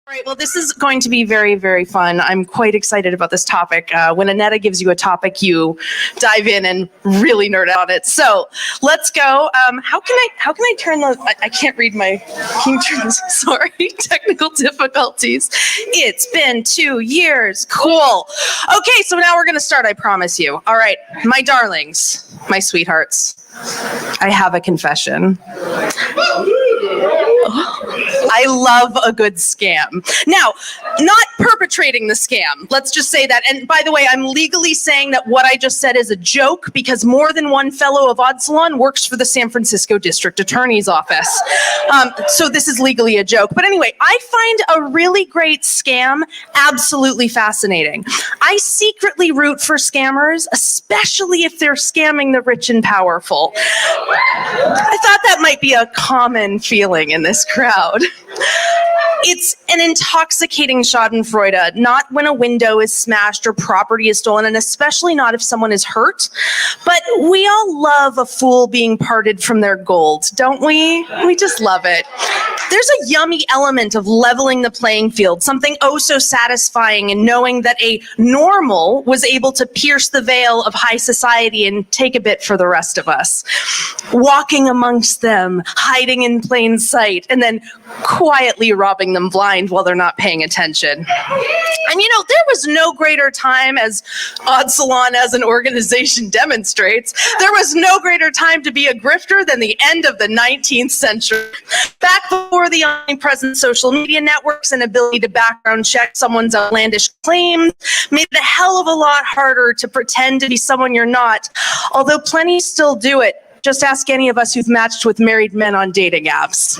All right, well, this is going to be very, very fun. I'm quite excited about this topic. When Annetta gives you a topic, you dive in and really nerd out on it. So let's go. How can I turn the? I can't read my. Can you turn this? Sorry, technical difficulties. It's been 2 years. Cool. Okay, so now we're gonna start. I promise you. All right, my darlings, my sweethearts. I have a confession. I love a good scam. Now, not perpetrating the scam. Let's just say that. And by the way, I'm legally saying that what I just said is a joke because more than one fellow of Odd Salon works for the San Francisco District Attorney's Office. So this is legally a joke. But anyway, I find a really great scam absolutely fascinating. I secretly root for scammers, especially if they're scamming the rich and powerful. I thought that might be a common feeling in this crowd. It's an intoxicating schadenfreude, not when a window is smashed or property is stolen, and especially not if someone is hurt. But we all love a fool being parted from their gold, don't we? We just love it. There's a yummy element of leveling the playing field, something oh so satisfying in knowing that a normal was able to pierce the veil of high society and take a bit for the rest of us. Walking amongst them, hiding in plain sight, and then quietly robbing them blind while they're not paying attention. And you know, there was no greater time, as Odd Salon as an organization demonstrates, there was no greater time to be a grifter than the end of the 19th century. Back before the omnipresent social media networks and ability to background check someone's outlandish claims made it a hell of a lot harder to pretend to be someone you're not, although plenty still do it. Just ask any of us who've matched with married men on dating apps.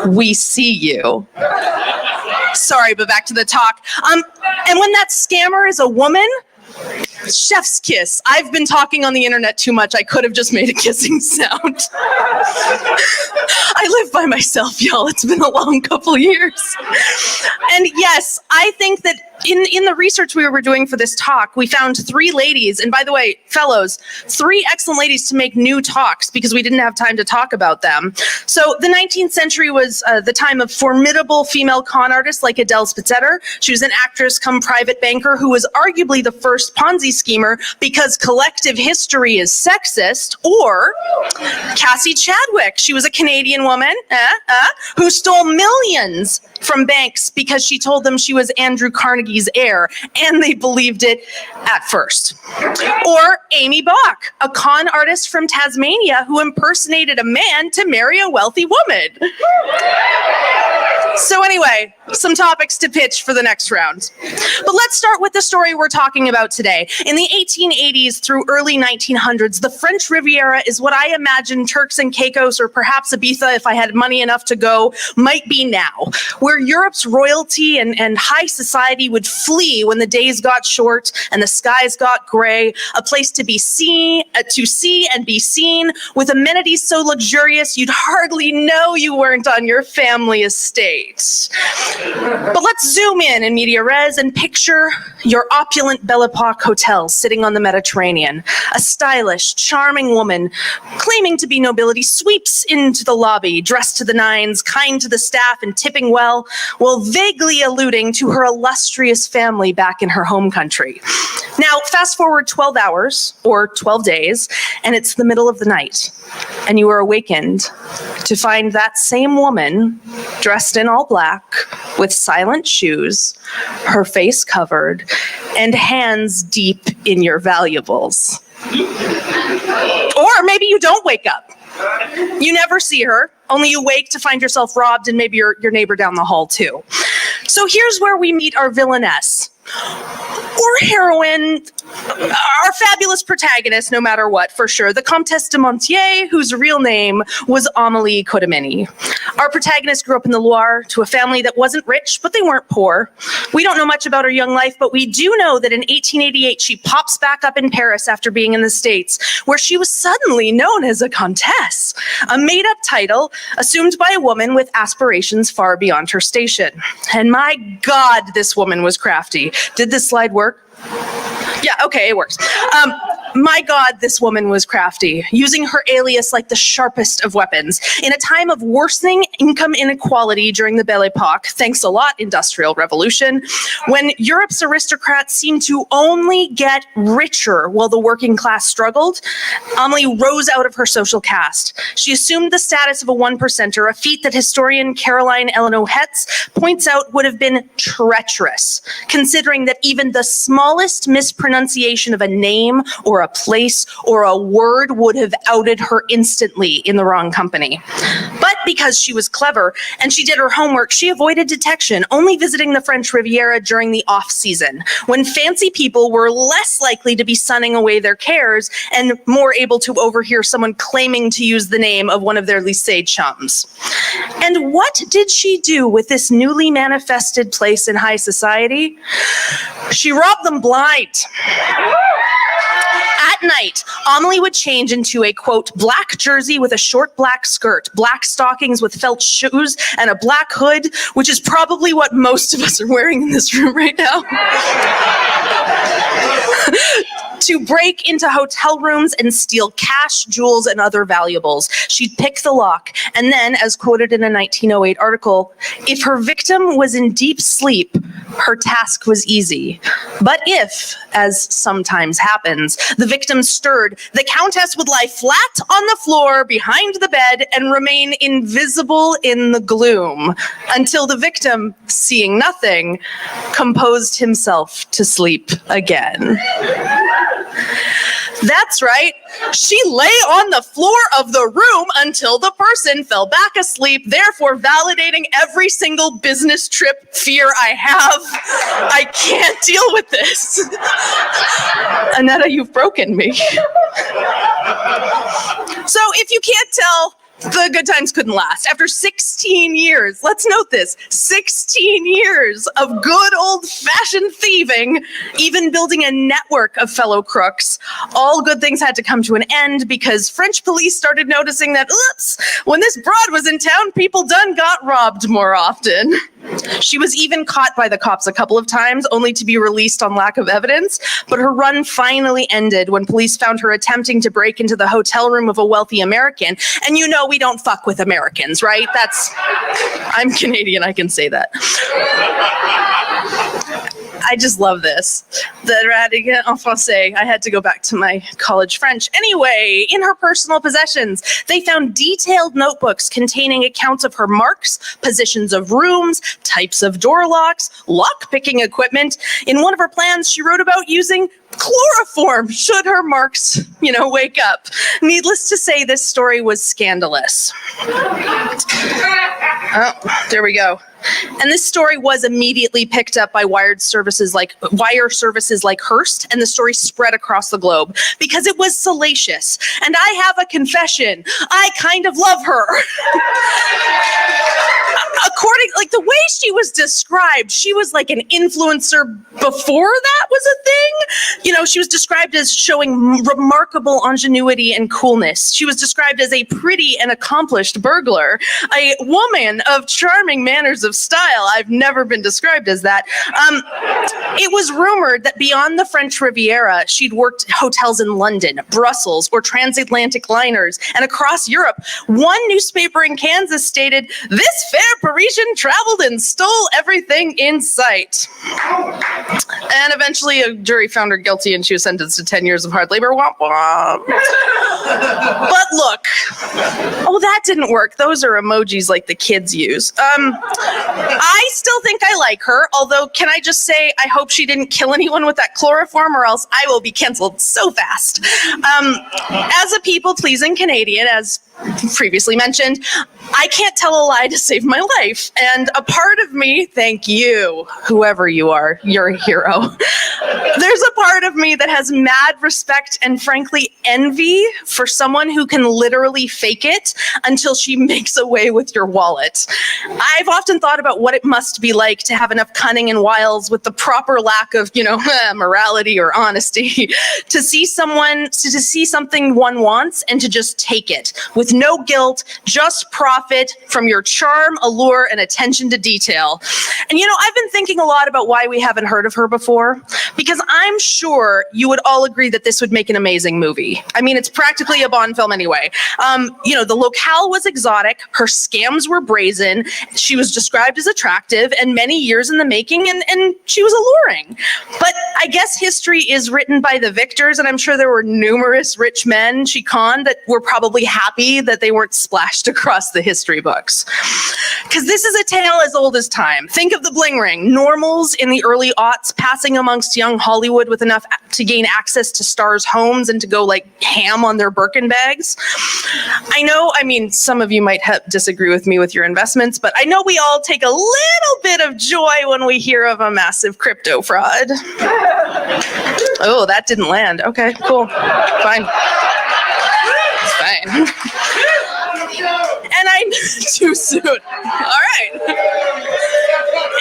We see you. Sorry, but back to the talk. And when that scammer is a woman, chef's kiss. I've been talking on the internet too much. I could have just made a kissing sound. I live by myself, y'all. It's been a long couple years. And yes, I think that in the research we were doing for this talk, we found 3 ladies, and by the way, fellows, 3 excellent ladies to make new talks because we didn't have time to talk about them. So the 19th century was the time of formidable female con artists like Adele Spitzetter. She was an actress come private banker who was arguably the first Ponzi schemer because collective history is sexist. Or Cassie Chadwick. She was a Canadian woman who stole millions from banks because she told them she was Andrew Carnegie's heir, and they believed it at first. Or Amy Bach, a con artist from Tasmania who impersonated a man to marry a wealthy woman. So anyway, some topics to pitch for the next round. But let's start with the story we're talking about today. In the 1880s through early 1900s, the French Riviera is what I imagine Turks and Caicos, or perhaps Ibiza, if I had money enough to go, might be now, where Europe's royalty and high society would flee when the days got short and the skies got gray, a place to see and be seen, with amenities so luxurious you'd hardly know you weren't on your family estate. But let's zoom in media res and picture your opulent Belle Epoque hotel sitting on the Mediterranean. A stylish, charming woman claiming to be nobility sweeps into the lobby, dressed to the nines, kind to the staff and tipping well, while vaguely alluding to her illustrious family back in her home country. Now, fast forward 12 hours or 12 days, and it's the middle of the night, and you are awakened to find that same woman dressed in all black, with silent shoes, her face covered, and hands deep in your valuables. Or maybe you don't wake up. You never see her, only you wake to find yourself robbed and maybe your neighbor down the hall too. So here's where we meet our villainess. Or heroine, our fabulous protagonist, no matter what, for sure, the Comtesse de Monteil, whose real name was Amal Kenni. Our protagonist grew up in the Loire to a family that wasn't rich, but they weren't poor. We don't know much about her young life, but we do know that in 1888, she pops back up in Paris after being in the States, where she was suddenly known as a comtesse, a made-up title assumed by a woman with aspirations far beyond her station. And my God, this woman was crafty. Did this slide work? Yeah, okay, it works. My God, this woman was crafty, using her alias like the sharpest of weapons. In a time of worsening income inequality during the Belle Epoque, thanks a lot, Industrial Revolution, when Europe's aristocrats seemed to only get richer while the working class struggled, Amelie rose out of her social caste. She assumed the status of a one-percenter, a feat that historian Caroline Eleanor Hetz points out would have been treacherous, considering that even the smallest mispronunciation of a name or a place or a word would have outed her instantly in the wrong company. But because she was clever and she did her homework, she avoided detection, only visiting the French Riviera during the off-season, when fancy people were less likely to be sunning away their cares and more able to overhear someone claiming to use the name of one of their lycée chums. And what did she do with this newly manifested place in high society? She robbed them blind. At night, Amelie would change into a, quote, black jersey with a short black skirt, black stockings with felt shoes, and a black hood, which is probably what most of us are wearing in this room right now. To break into hotel rooms and steal cash, jewels, and other valuables. She'd pick the lock, and then, as quoted in a 1908 article, if her victim was in deep sleep, her task was easy. But if, as sometimes happens, the victim stirred, the Countess would lie flat on the floor behind the bed and remain invisible in the gloom until the victim, seeing nothing, composed himself to sleep again. That's right. She lay on the floor of the room until the person fell back asleep, therefore validating every single business trip fear I have. I can't deal with this. Annetta, you've broken me. So if you can't tell, the good times couldn't last. After 16 years, let's note this, 16 years of good old-fashioned thieving, even building a network of fellow crooks, all good things had to come to an end because French police started noticing that, oops, when this broad was in town, people done got robbed more often. She was even caught by the cops a couple of times, only to be released on lack of evidence, but her run finally ended when police found her attempting to break into the hotel room of a wealthy American. And you know we don't fuck with Americans, right? I'm Canadian, I can say that. I just love this. The radical en français. I had to go back to my college French. Anyway, in her personal possessions, they found detailed notebooks containing accounts of her marks, positions of rooms, types of door locks, lock-picking equipment. In one of her plans, she wrote about using chloroform should her marks, wake up. Needless to say, this story was scandalous. Oh, there we go. And this story was immediately picked up by wire services like Hearst, and the story spread across the globe because it was salacious. And I have a confession. I kind of love her. The way she was described, she was like an influencer before that was a thing. She was described as showing remarkable ingenuity and coolness. She was described as a pretty and accomplished burglar, a woman of charming manners of style. I've never been described as that. It was rumored that beyond the French Riviera, she'd worked hotels in London, Brussels, or transatlantic liners, and across Europe. One newspaper in Kansas stated, "This fair Parisian traveled and stole everything in sight." And eventually a jury found her guilty and she was sentenced to 10 years of hard labor. Womp womp. But look, that didn't work. Those are emojis like the kids use. I still think I like her, although can I just say I hope she didn't kill anyone with that chloroform or else I will be canceled so fast. As a people-pleasing Canadian, as previously mentioned, I can't tell a lie to save my life. And a part of me, thank you, whoever you are, you're a hero. There's a part of me that has mad respect and frankly envy for someone who can literally fake it until she makes away with your wallet. I've often thought about what it must be like to have enough cunning and wiles with the proper lack of, morality or honesty to see something one wants and to just take it with with no guilt, just profit from your charm, allure, and attention to detail. And you know, I've been thinking a lot about why we haven't heard of her before, because I'm sure you would all agree that this would make an amazing movie. I mean, it's practically a Bond film anyway. You know, the locale was exotic, her scams were brazen, she was described as attractive, and many years in the making, and she was alluring. But I guess history is written by the victors, and I'm sure there were numerous rich men she conned that were probably happy that they weren't splashed across the history books. Because this is a tale as old as time. Think of the bling ring. Normals in the early aughts passing amongst young Hollywood with enough to gain access to stars' homes and to go like ham on their Birkin bags. I know, I mean, some of you might disagree with me with your investments, but I know we all take a little bit of joy when we hear of a massive crypto fraud. Oh, that didn't land. Okay, cool. Fine. It's fine. And I'm too soon. All right.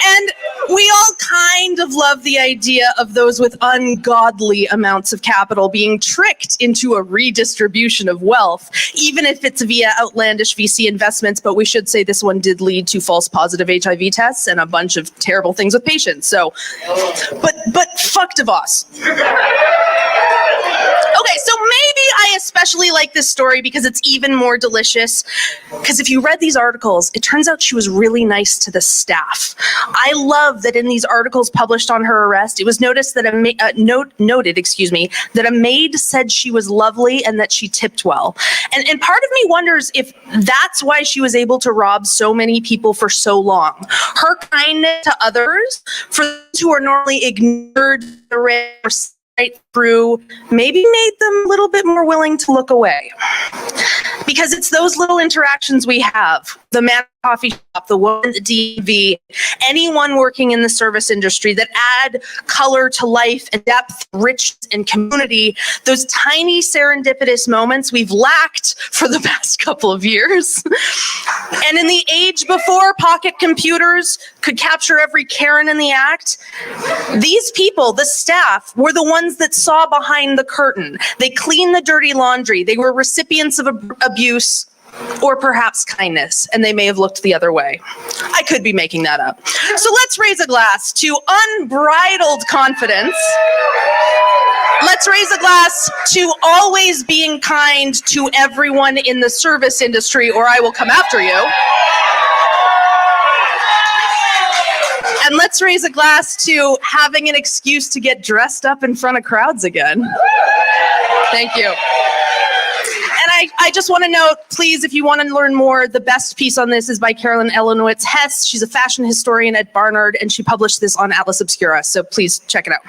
And we all kind of love the idea of those with ungodly amounts of capital being tricked into a redistribution of wealth, even if it's via outlandish VC investments. But we should say this one did lead to false positive HIV tests and a bunch of terrible things with patients. So, but fuck DeVos. Okay, so maybe I especially like this story because it's even more delicious. Because if you read these articles, it turns out she was really nice to the staff. I love that in these articles published on her arrest, it was noticed that noted that a maid said she was lovely and that she tipped well. And part of me wonders if that's why she was able to rob so many people for so long. Her kindness to others, for those who are normally ignored or right through, maybe made them a little bit more willing to look away. Because it's those little interactions we have, the man at the coffee shop, the woman at the DMV, anyone working in the service industry that add color to life and depth, richness, and community, those tiny serendipitous moments we've lacked for the past couple of years. And in the age before pocket computers could capture every Karen in the act, these people, the staff, were the ones that saw behind the curtain. They cleaned the dirty laundry. They were recipients of abuse or perhaps kindness, and they may have looked the other way. I could be making that up. So let's raise a glass to unbridled confidence. Let's raise a glass to always being kind to everyone in the service industry, or I will come after you. And let's raise a glass to having an excuse to get dressed up in front of crowds again. Thank you. And I just want to note, please, if you want to learn more, the best piece on this is by Carolyn Elenowitz Hess. She's a fashion historian at Barnard, and she published this on Atlas Obscura, so please check it out.